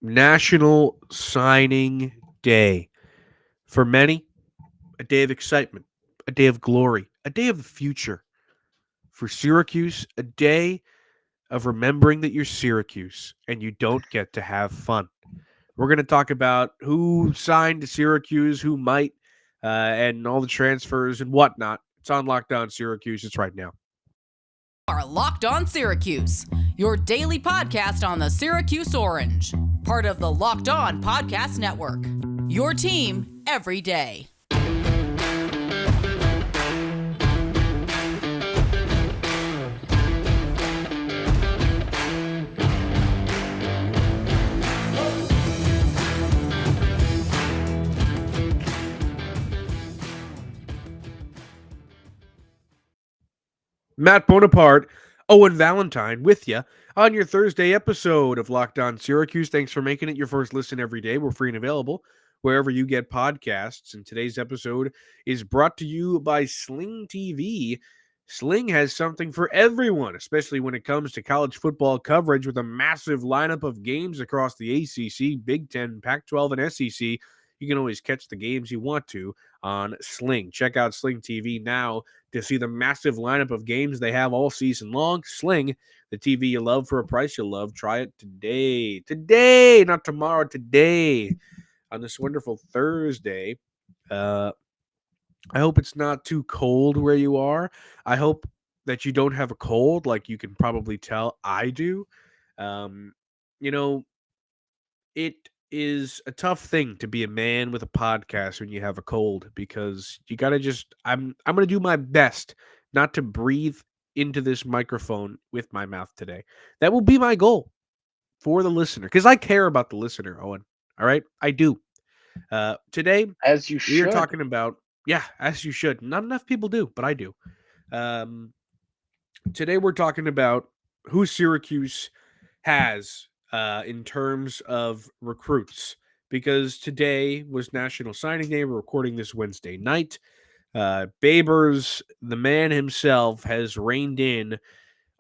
National Signing Day. For many, a day of excitement, a day of glory, a day of the future. For Syracuse, a day of remembering that you're Syracuse and you don't get to have fun. We're going to talk about who signed to Syracuse, who might, and all the transfers and whatnot. It's on Locked On Syracuse. It's right now. Are Locked On Syracuse, your daily podcast on the Syracuse Orange, part of the Locked On Podcast Network. Your team every day. Matt Bonaparte, Owen Valentine with you on your Thursday episode of Locked On Syracuse. Thanks for making it your first listen every day. We're free and available wherever you get podcasts. And today's episode is brought to you by Sling TV. Sling has something for everyone, especially when it comes to college football coverage with a massive lineup of games across the ACC, Big Ten, Pac-12, and SEC. You can always catch the games you want to on Sling. Check out Sling TV now to see the massive lineup of games they have all season long. Sling, the TV you love for a price you'll love. Try it today. Today, not tomorrow, today on this wonderful Thursday. I hope it's not too cold where you are. I hope that you don't have a cold like you can probably tell I do. Um, you know, it is a tough thing to be a man with a podcast when you have a cold because you got to just I'm going to do my best not to breathe into this microphone with my mouth today. That will be my goal for the listener cuz I care about the listener, Owen. All right? I do. Today As you we are should. talking about as you should. Not enough people do, but I do. Um Today we're talking about who Syracuse has in terms of recruits because today was National Signing Day. We're recording this Wednesday night. Babers, the man himself, has reined in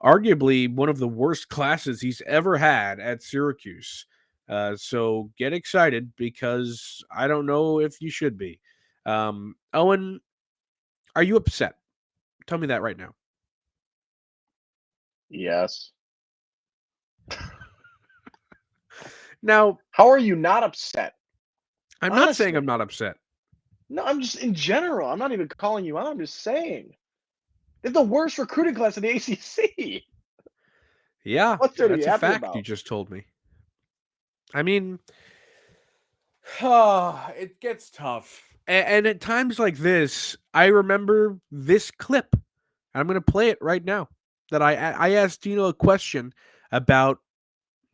arguably one of the worst classes he's ever had at Syracuse. So get excited because I don't know if you should be. Owen, are you upset? Tell me that right now. Yes. Now, How are you not upset? I'm not saying Honestly. I'm not upset. No, I'm just in general. I'm not even calling you out. I'm just saying. It's the worst recruiting class in the ACC. Yeah, What's there to be that's a happy fact you about? just told me. I mean, it gets tough. And at times like this, I remember this clip. I'm going to play it right now. That I asked Dino a question about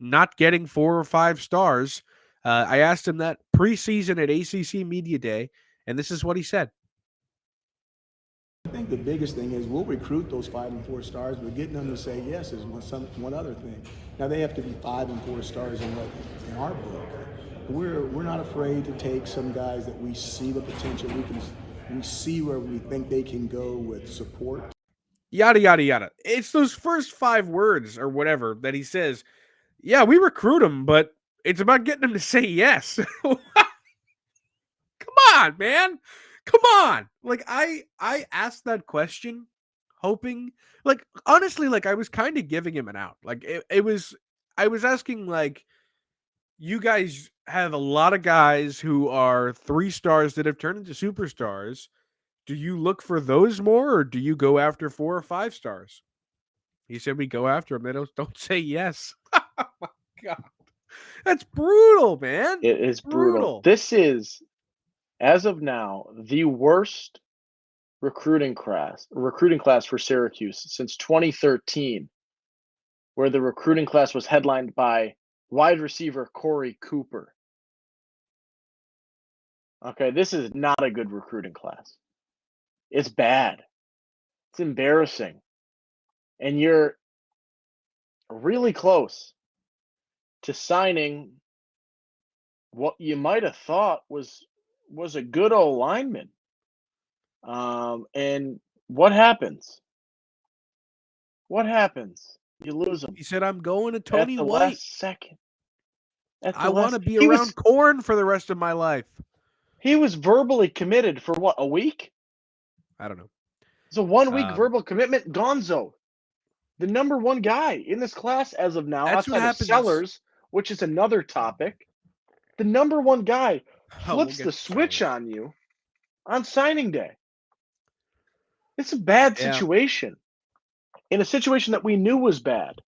not getting 4 or 5 stars. I asked him that preseason at ACC Media Day, and this is what he said. I think the biggest thing is we'll recruit those 5 and 4 stars, but getting them to say yes is one other thing. Now they have to be 5 and 4 stars in our book. We're not afraid to take some guys that we see the potential. We see where we think they can go with support. Yada yada yada. It's those first 5 words or whatever that he says. Yeah, we recruit them, but it's about getting them to say yes. Come on, man. Come on. Like I asked that question hoping like honestly like I was kind of giving him an out. Like it was I was asking like you guys have a lot of guys who are 3 stars that have turned into superstars. Do you look for those more or do you go after 4 or 5 stars? He said we go after them. They don't say yes. Oh my god. That's brutal, man. It is brutal. Brutal. This is, as of now, the worst recruiting class for Syracuse since 2013, where the recruiting class was headlined by wide receiver Corey Cooper. Okay, this is not a good recruiting class. It's bad. It's embarrassing. And you're really close to signing what you might have thought was a good old lineman. And what happens? What happens? You lose him He said I'm going to at Tony the White. last second. I want to be He around was corn for the rest of my life. he was verbally committed for what, a week? I don't know. It's a 1 week Um, verbal commitment. Gonzo, the number one guy in this class as of now, That's what outside of happens. Sellers, which is another topic. The number one guy Oh, we'll flips get the to switch Sellers. on you on signing day. It's a bad Yeah. situation. In a situation that we knew was bad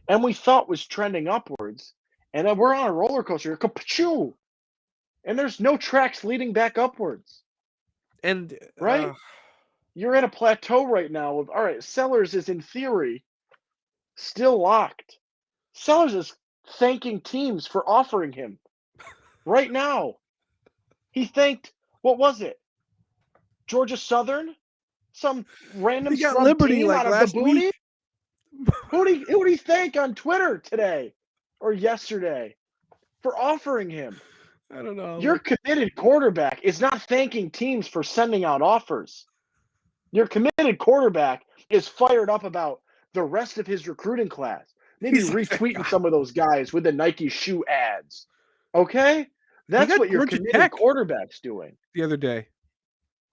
and we thought was trending upwards, and then we're on a roller coaster, ka-pachoo, and there's no tracks leading back upwards, And right? You're at a plateau right now of, all right, Sellers is in theory still locked. Sellers is thanking teams for offering him right now. He thanked, what was it? Georgia Southern? Some random he got scrub Liberty team like out of the last boonies? week. Who'd he thank on Twitter today or yesterday for offering him? I don't know. Your committed quarterback is not thanking teams for sending out offers. Your committed quarterback is fired up about the rest of his recruiting class. Maybe He's like, retweeting some of those guys with the Nike shoe ads. Okay? That's got what your Georgia committed Tech quarterback's doing. the other day.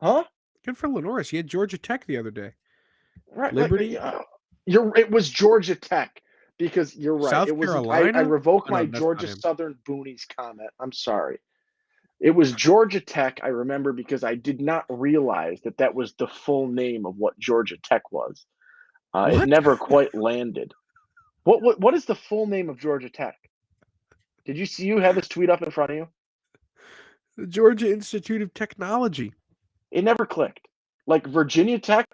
Huh? Good for Lenores. He had Georgia Tech the other day. Right. Liberty, It was Georgia Tech because you're right. South It was Carolina. I revoke Oh, no, my that's not Georgia him. Southern Boonies comment. I'm sorry. It was Georgia Tech, I remember, because I did not realize that that was the full name of what Georgia Tech was. It What? never quite landed. What is the full name of Georgia Tech? Did you see? You have this tweet up in front of you. The Georgia Institute of Technology. It never clicked. Like Virginia Tech,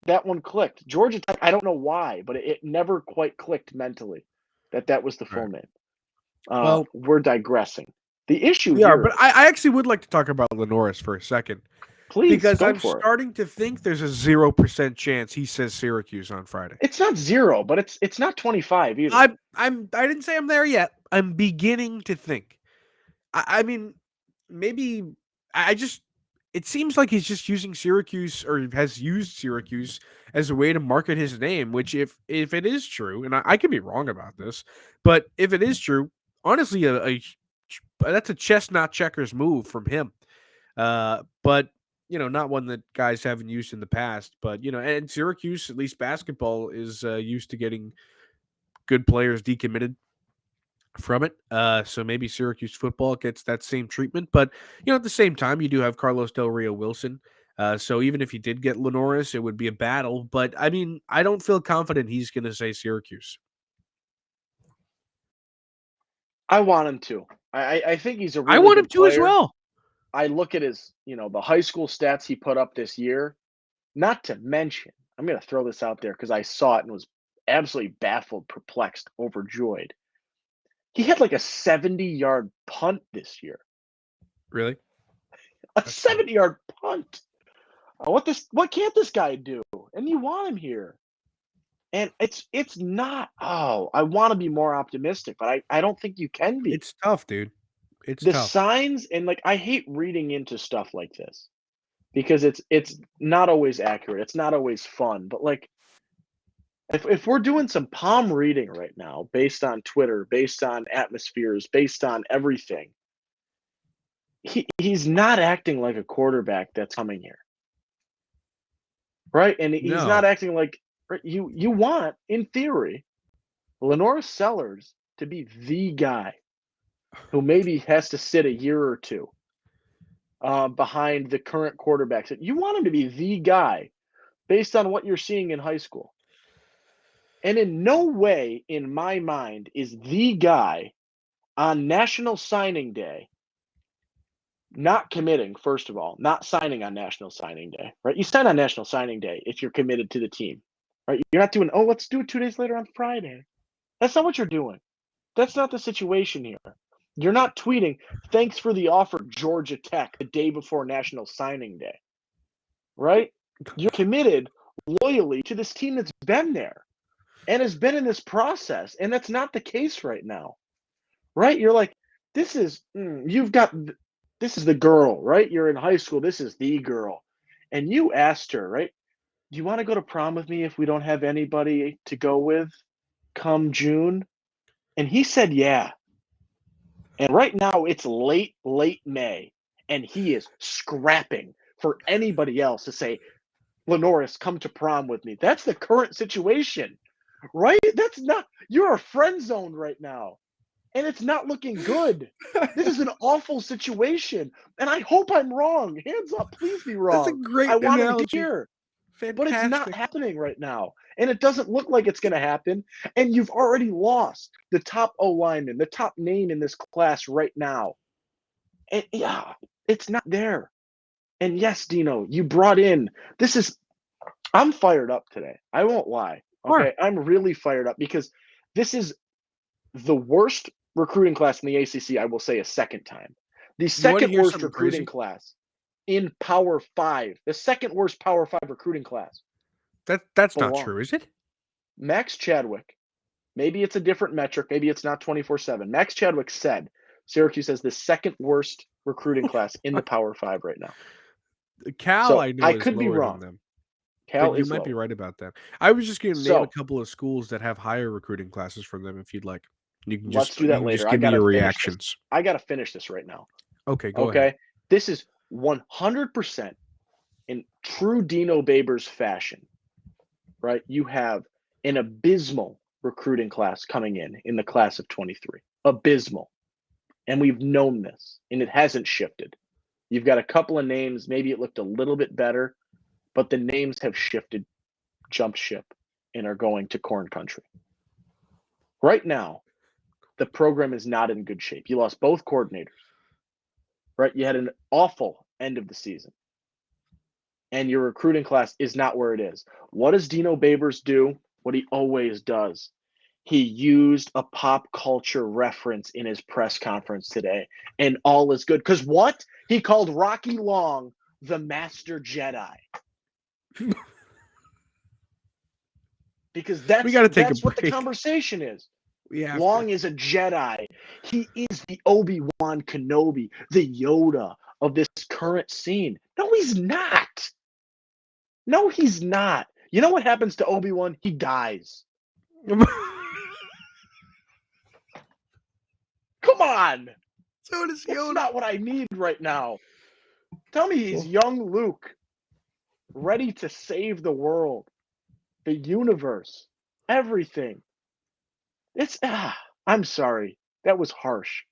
that one clicked. Georgia Tech, I don't know why, but it never quite clicked mentally that was the full Right. name. Well, We're digressing. The issue we are, here but is, I actually would like to talk about Lenores for a second please because go I'm for it. starting to think there's a 0% chance he says Syracuse on Friday. It's not 0, but it's not 25 either. I didn't say I'm there yet. I'm beginning to think. I mean, maybe I just it seems like he's just using Syracuse or has used Syracuse as a way to market his name, which if it is true, and I could be wrong about this, but if it is true, honestly, that's a chestnut checkers move from him. But not one that guys haven't used in the past. But and Syracuse, at least basketball, is used to getting good players decommitted from it. So maybe Syracuse football gets that same treatment. But at the same time, you do have Carlos Del Rio Wilson. So even if you did get Lenores, it would be a battle. But I mean, I don't feel confident he's going to say Syracuse. I want him to. I think he's a I really want him good to as player. well. I look at his, the high school stats he put up this year. Not to mention, I'm going to throw this out there because I saw it and was absolutely baffled, perplexed, overjoyed. He had like a 70-yard punt this year. Really? A 70-yard punt. What can't this guy do? And you want him here. And it's not, I want to be more optimistic, but I don't think you can be. It's tough, dude. It's The tough. signs, and I hate reading into stuff like this because it's not always accurate. It's not always fun. But if we're doing some palm reading right now, based on Twitter, based on atmospheres, based on everything, he's not acting like a quarterback that's coming here. Right? And he's No. not acting like you want, in theory, Lenores Sellers to be the guy who maybe has to sit a year or two behind the current quarterbacks. You want him to be the guy based on what you're seeing in high school. And in no way, in my mind, is the guy on National Signing Day not committing, first of all, not signing on National Signing Day, right? You sign on National Signing Day if you're committed to the team, right? You're not doing, let's do it 2 days later on Friday. That's not what you're doing. That's not the situation here. You're not tweeting, thanks for the offer, Georgia Tech, the day before National Signing Day, right? You're committed loyally to this team that's been there and has been in this process, and that's not the case right now, right? You're like, this is the girl, right? You're in high school. This is the girl. And you asked her, right? Do you want to go to prom with me if we don't have anybody to go with come June? And he said, yeah. And right now it's late May, and he is scrapping for anybody else to say, Lenores, come to prom with me. That's the current situation, right? That's not, you're a friend zone right now, and it's not looking good. This is an awful situation, and I hope I'm wrong. Hands up, please be That's a wrong. I great want him to analogy. hear. Fantastic. But it's not happening right now. And it doesn't look like it's going to happen. And you've already lost the top O lineman, the top name in this class right now. And yeah, it's not there. And yes, Dino, you brought in I'm fired up today. I won't lie. Okay. Sure. I'm really fired up because this is the worst recruiting class in the ACC, I will say a second time. The You want to second hear worst something recruiting crazy? class in Power 5, the second worst Power 5 recruiting class. That's not Belong. true, is it? Max Chadwick, maybe it's a different metric, maybe it's not 24/7. Max Chadwick said Syracuse has the second worst recruiting class in the Power 5 right now. Cal, So I know, I is could be lower than wrong. them, Cal but you is might be lower. right about that. I was just going to name a So couple of schools that have higher recruiting classes from them if you'd like. let's do You that can just later. I give me gotta your finish this. reactions. I gotta finish this right now. Okay, go ahead. Okay. This is 100% in true Dino Babers fashion, right? You have an abysmal recruiting class coming in the class of 23. Abysmal. And we've known this, and it hasn't shifted. You've got a couple of names, maybe it looked a little bit better, but the names have shifted, jumped ship, and are going to corn country. Right now, the program is not in good shape. You lost both coordinators, right? You had an awful end of the season, and your recruiting class is not where it is. What does Dino Babers do? What he always does. He used a pop culture reference in his press conference today, and all is good. Because what? He called Rocky Long the Master Jedi. Because We got to take a that's what the break. conversation is. We have Long to. is a Jedi. He is the Obi-Wan Kenobi, the Yoda of this current scene. No, he's not. No, he's not. You know what happens to Obi-Wan? He dies. Come on. So does That's Yoda. not what I need right now. Tell me he's young Luke, ready to save the world, the universe, everything. I'm sorry. That was harsh.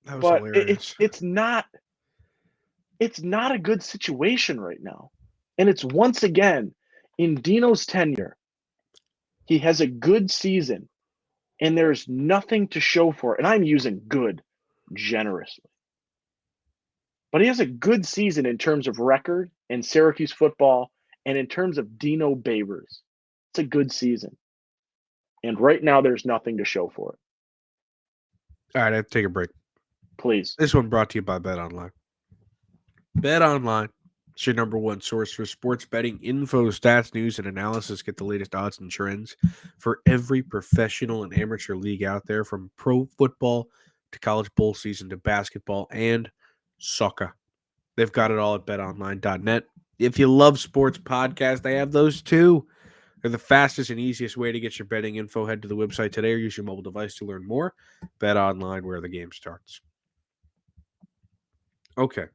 That was But hilarious. it's not a good situation right now. And it's once again in Dino's tenure. He has a good season and there's nothing to show for it. And I'm using good generously. But he has a good season in terms of record and Syracuse football and in terms of Dino Babers. It's a good season. And right now there's nothing to show for it. All right, I have to take a break. Please. This one brought to you by BetOnline. BetOnline is your number one source for sports betting info, stats, news, and analysis. Get the latest odds and trends for every professional and amateur league out there, from pro football to college bowl season to basketball and soccer. They've got it all at betonline.net. If you love sports podcasts, they have those too. They're the fastest and easiest way to get your betting info. Head to the website today or use your mobile device to learn more. Bet online, where the game starts. Okay.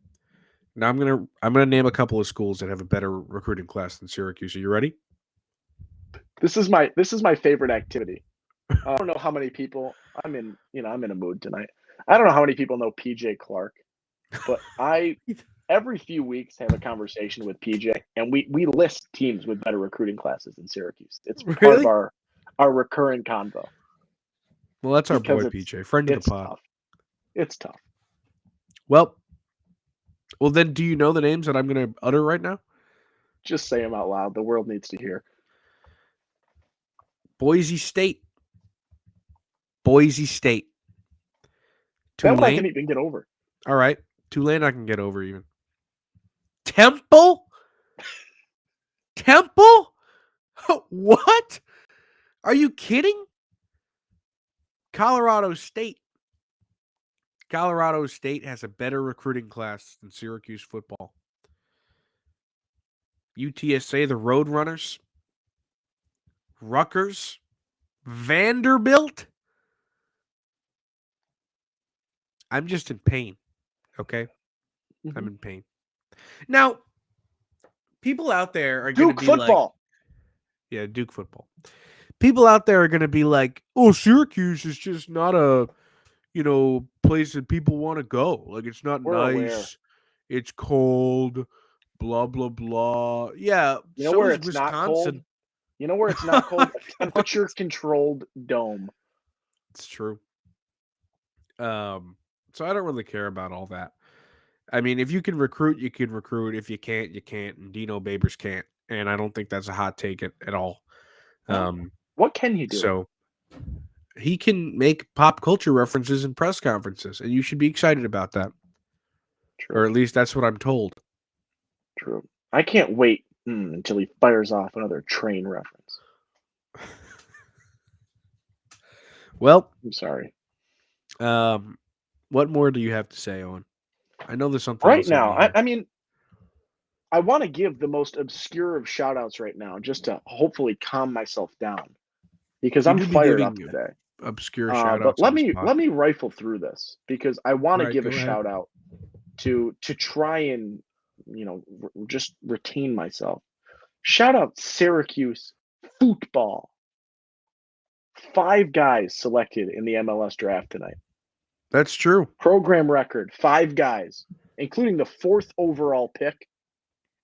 Now I'm gonna name a couple of schools that have a better recruiting class than Syracuse. Are you ready? This is my favorite activity. I don't know how many people I'm in a mood tonight. I don't know how many people know PJ Clark, but I every few weeks have a conversation with PJ and we list teams with better recruiting classes than Syracuse. It's part of Really? our recurring convo. Well, that's our boy Because PJ, friend of the it's pod. tough. It's tough. Well, then do you know the names that I'm gonna utter right now? Just say them out loud. The world needs to hear. Boise State. Boise State. That one I can Tulane. even get over. All right. Tulane I can get over even. Temple? Temple? What? Are you kidding? Colorado State. Colorado State has a better recruiting class than Syracuse football. UTSA, the Roadrunners. Rutgers. Vanderbilt. I'm just in pain. Okay, I'm Mhm. in pain. Now, people out there are going to Duke be like, football. yeah, Duke football. People out there are going to be like, oh, Syracuse is just not a, place that people want to go. Like, it's not We're aware. nice. It's cold. Blah blah blah. Yeah. You know So where is it's not cold? Wisconsin. You know where it's not cold? A What? temperature-controlled dome. It's true. So I don't really care about all that. I mean, if you can recruit, you can recruit. If you can't, you can't. And Dino Babers can't. And I don't think that's a hot take at all. Well, Um, what can you do? so he can make pop culture references in press conferences, and you should be excited about that. Or True, at least that's what I'm told. true. I can't wait until he fires off another train reference. Well, I'm sorry. what more do you have to say, Owen? I know there's something Right else I want now, to hear. I mean, I want to give the most obscure of shout outs right now just to hopefully calm myself down because You I'm do be fired up giving today. obscure shout But outs on let this me podcast. let me rifle through this because I want All to right, give a go ahead. shout out to try and just retain myself. Shout out Syracuse Football. 5 guys selected in the MLS draft tonight. That's true. Program record, 5 guys, including the 4th overall pick,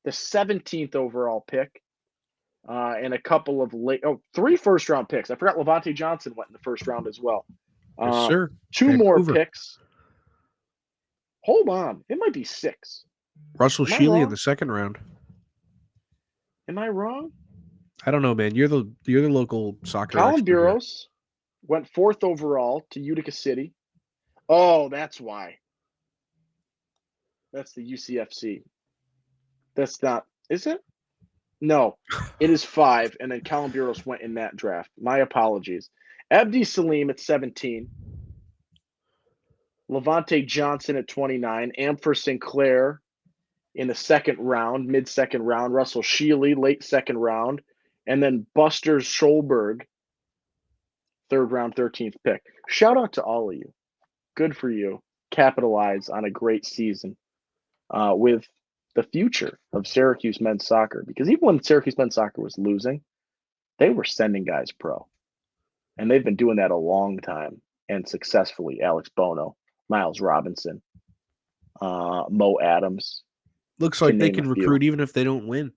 the 17th overall pick, and a couple of 3 first-round picks. I forgot Levante Johnson went in the first round as well. Yes, sir. 2 more Vancouver. picks. Hold on. It might be 6. Russell Am I Shealy in wrong? the second round. Am I wrong? I don't know, man. You're the local soccer Colin expert here. Buros went 4th overall to Utica City. Oh, that's why. That's the UCFC. That's not, is it? No, it is 5, and then Colin Buros went in that draft. My apologies. Abdi Salim at 17. Levante Johnson at 29. Amfer Sinclair in the second round, mid-second round. Russell Shealy, late second round. And then Buster Scholberg, third round, 13th pick. Shout out to all of you. Good for you. Capitalize on a great season with the future of Syracuse men's soccer. Because even when Syracuse men's soccer was losing, they were sending guys pro. And they've been doing that a long time and successfully. Alex Bono, Miles Robinson, Mo Adams, Looks to like they name a can few. recruit even if they don't win.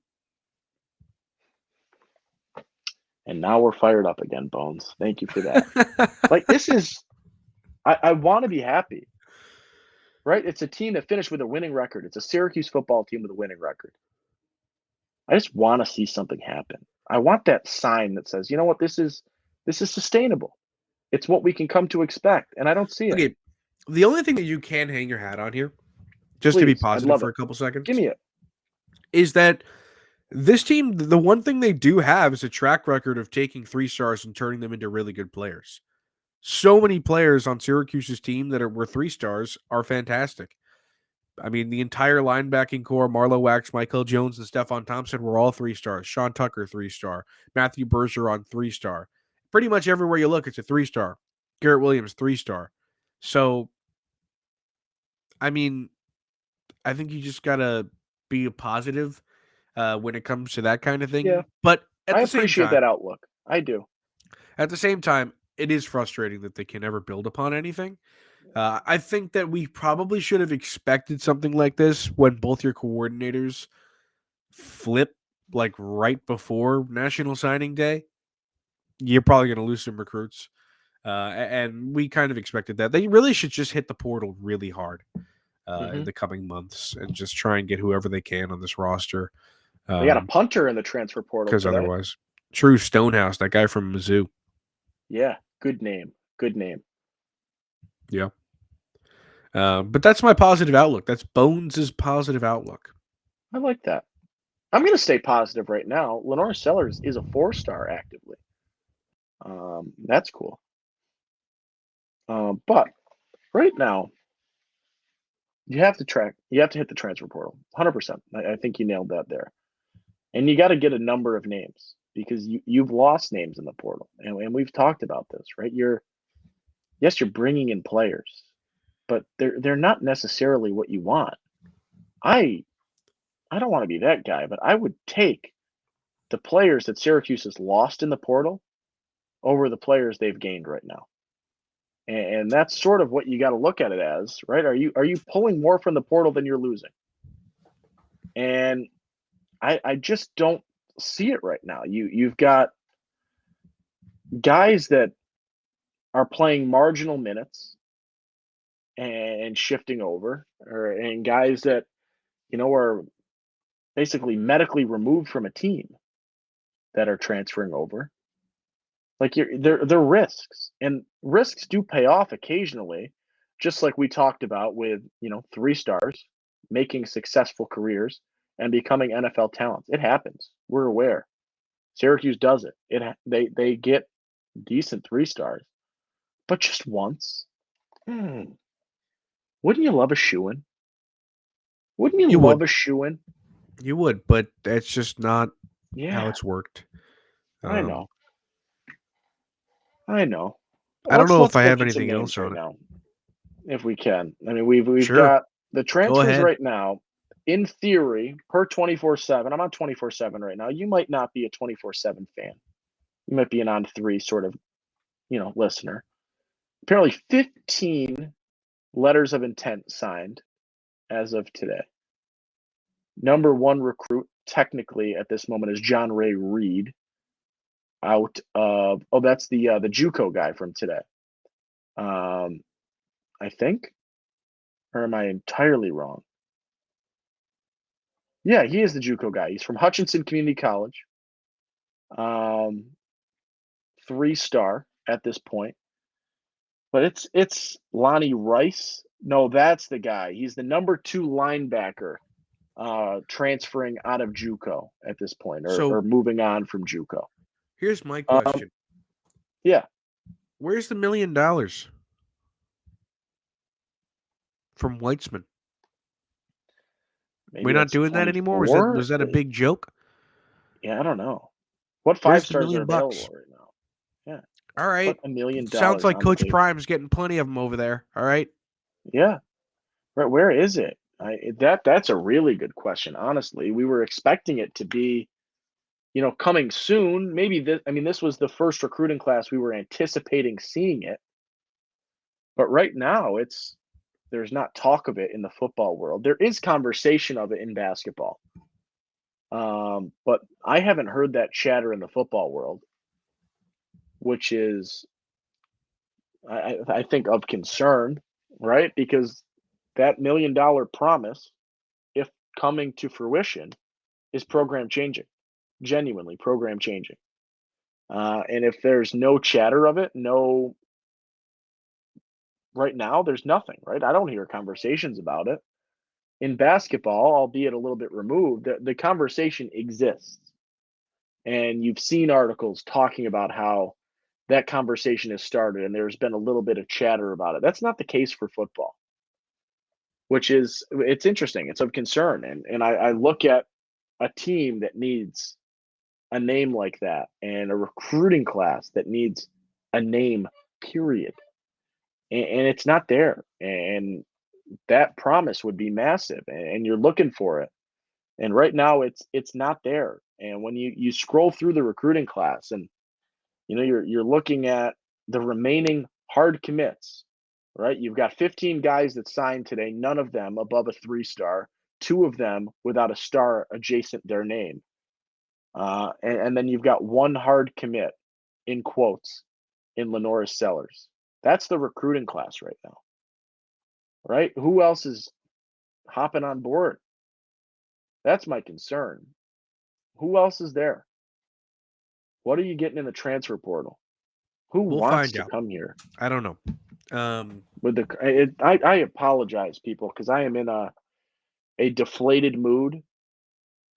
And now we're fired up again, Bones. Thank you for that. Like, this is, I want to be happy, right? It's a team that finished with a winning record. It's a Syracuse football team with a winning record. I just want to see something happen. I want that sign that says, you know what, this is sustainable. It's what we can come to expect, and I don't see it. Okay, the only thing that you can hang your hat on here, just to be Please, I'd positive love for it. a couple seconds, Give me it. is that this team, the one thing they do have is a track record of taking 3 stars and turning them into really good players. So many players on Syracuse's team that were 3 stars are fantastic. I mean, the entire linebacking core, Marlo Wax, Michael Jones, and Stephon Thompson were all 3 stars. Sean Tucker, 3-star. Matthew Bergeron, 3-star. Pretty much everywhere you look, it's a 3-star. Garrett Williams, 3-star. So, I mean, I think you just got to be a positive when it comes to that kind of thing. Yeah, But at I the same appreciate time, that outlook. I do. At the same time, it is frustrating that they can never build upon anything. I think that we probably should have expected something like this when both your coordinators flip like right before National Signing Day. You're probably going to lose some recruits. And we kind of expected that. They really should just hit the portal really hard in the coming months and just try and get whoever they can on this roster. They got a punter in the transfer portal Because today. otherwise, True Stonehouse, that guy from Mizzou. Yeah, good name. Good name. Yeah. But that's my positive outlook. That's Bones' positive outlook. I like that. I'm going to stay positive right now. Lenore Sellers is a 4-star actively. That's cool. But right now, you have to hit the transfer portal. 100%. I think you nailed that there. And you got to get a number of names because you've lost names in the portal. And we've talked about this, right? You're bringing in players. but they're not necessarily what you want. I don't want to be that guy, but I would take the players that Syracuse has lost in the portal over the players they've gained right now. And that's sort of what you got to look at it as, right? Are you pulling more from the portal than you're losing? And I just don't see it right now. You've got guys that are playing marginal minutes and shifting over, and guys that are basically medically removed from a team that are transferring over. Like they're risks, and risks do pay off occasionally, just like we talked about with 3 stars making successful careers and becoming NFL talents. It happens. We're aware. Syracuse does it. They get decent 3 stars, but just once. Wouldn't you love a shoe-in? Wouldn't you You love would. a shoe-in? You would, but that's just not how Yeah, it's worked. I know. I know. I don't know if Let's I have look at some anything else names right on it. now, if we can. I mean, we've Sure. got the transfers ahead. right now. In theory, per 24/7. I'm on 24/7 right now. You might not be a 24/7 fan. You might be an on 3 sort of, listener. Apparently 15 letters of intent signed as of today. Number 1 recruit technically at this moment is John Ray Reed out of that's the JUCO guy from today. I think, or am I entirely wrong? Yeah, he is the JUCO guy. He's from Hutchinson Community College. 3-star at this point. But it's Lonnie Rice. No, that's the guy. He's the number 2 linebacker transferring out of JUCO at this point, or So moving on from JUCO. here's my Um, question. Yeah. Where's the $1 million from Weitzman? Maybe We're not that's doing that anymore? Was 24. that a big joke? Yeah, I don't know. What 5 Where's the stars are $1 million? available right now? Yeah. All right. Put $1 million Sounds like on the Coach table. Prime's getting plenty of them over there. All right. Yeah. Right. Where is it? That's a really good question. Honestly, we were expecting it to be, coming soon. Maybe this was the first recruiting class we were anticipating seeing it. But right now, there's not talk of it in the football world. There is conversation of it in basketball. But I haven't heard that chatter in the football world, which is, I think, of concern, right? Because that $1 million promise, if coming to fruition, is program changing, genuinely program changing. And if there's no chatter of it, right now, there's nothing, right? I don't hear conversations about it. In basketball, albeit a little bit removed, the conversation exists. And you've seen articles talking about how that conversation has started and there's been a little bit of chatter about it. That's not the case for football, it's interesting. It's of concern. And I look at a team that needs a name like that and a recruiting class that needs a name, period. And it's not there. And that promise would be massive, and you're looking for it. And right now it's not there. And when you scroll through the recruiting class and you're looking at the remaining hard commits, right? You've got 15 guys that signed today, none of them above a 3-star, 2 of them without a star adjacent their name. And then you've got 1 hard commit, in quotes, in Lenores Sellers. That's the recruiting class right now, right? Who else is hopping on board? That's my concern. Who else is there? What are you getting in the transfer portal? Who We'll wants find to out. come here? I don't know. I apologize, people, because I am in a deflated mood,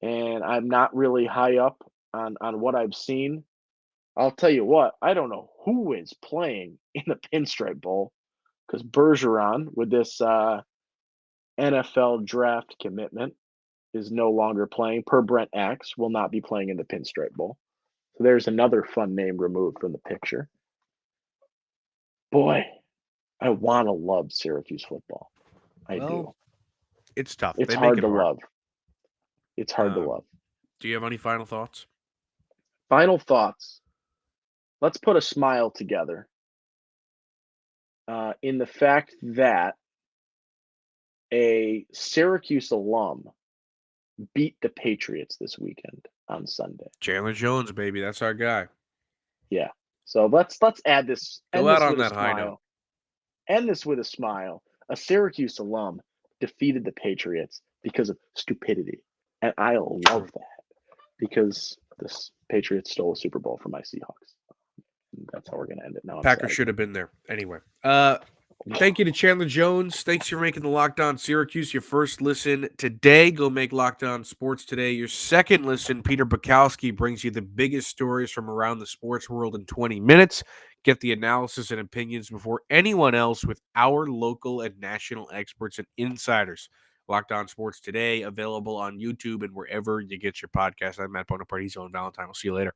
and I'm not really high up on what I've seen. I'll tell you what, I don't know who is playing in the Pinstripe Bowl, because Bergeron, with this NFL draft commitment, is no longer playing. Per Brent X, will not be playing in the Pinstripe Bowl. So there's another fun name removed from the picture. Boy, I want to love Syracuse football. I Well, do. it's tough. It's They make hard it to hard. love. It's hard to love. Do you have any final thoughts? Final thoughts. Let's put a smile together in the fact that a Syracuse alum beat the Patriots this weekend on Sunday. Chandler Jones, baby. That's our guy. Yeah. So let's add this. Go End out this on with a that high note. smile. End this with a smile. A Syracuse alum defeated the Patriots because of stupidity, and I love that because the Patriots stole a Super Bowl from my Seahawks. And that's how we're gonna end it now. Packers should have been there. Anyway, thank you to Chandler Jones. Thanks for making the Locked On Syracuse your first listen today. Go make Locked On Sports today your second listen. Peter Bukowski brings you the biggest stories from around the sports world in 20 minutes. Get the analysis and opinions before anyone else with our local and national experts and insiders. Locked On Sports today, available on YouTube and wherever you get your podcast. I'm Matt Bonaparte. He's Owen Valentine. We'll see you later.